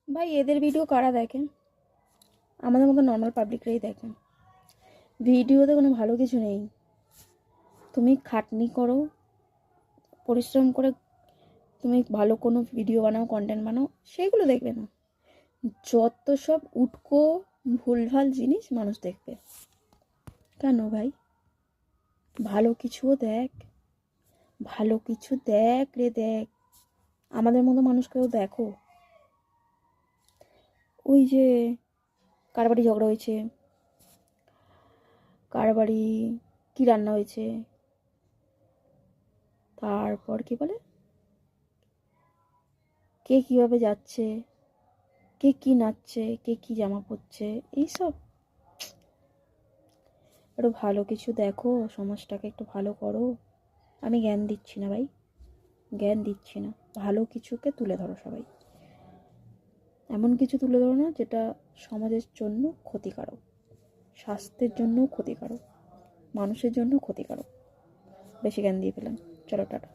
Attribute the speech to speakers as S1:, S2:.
S1: ভাই এদের ভিডিও কারা দেখেন? আমাদের মতো নর্মাল পাবলিকরাই দেখেন। ভিডিওতে কোনো ভালো কিছু নেই। তুমি খাটনি করো, পরিশ্রম করে তুমি ভালো কোনো ভিডিও বানাও, কন্টেন্ট বানাও, সেগুলো দেখবে না। যত সব উটকো ভুলভাল জিনিস মানুষ দেখবে। কেন ভাই? ভালো কিছুও দেখ, ভালো কিছু দেখ রে দেখ। আমাদের মতো মানুষকেও দেখো। ওই যে কার বাড়ি ঝগড়া হয়েছে, কার বাড়ি কী রান্না হয়েছে, তারপর কি বলে কে কীভাবে যাচ্ছে, কে কী নাচছে, কে কী জামা পরছে, এইসব। একটু ভালো কিছু দেখো, সমাজটাকে একটু ভালো করো। আমি জ্ঞান দিচ্ছি না ভাই, জ্ঞান দিচ্ছি না। ভালো কিছুকে তুলে ধরো সবাই। এমন কিছু তুলে ধরো না যেটা সমাজের জন্য ক্ষতিকারক, স্বাস্থ্যের জন্যও ক্ষতিকারক, মানুষের জন্য ক্ষতিকারক। বেশি জ্ঞান দিয়ে ফেলাম। চলো টাটা।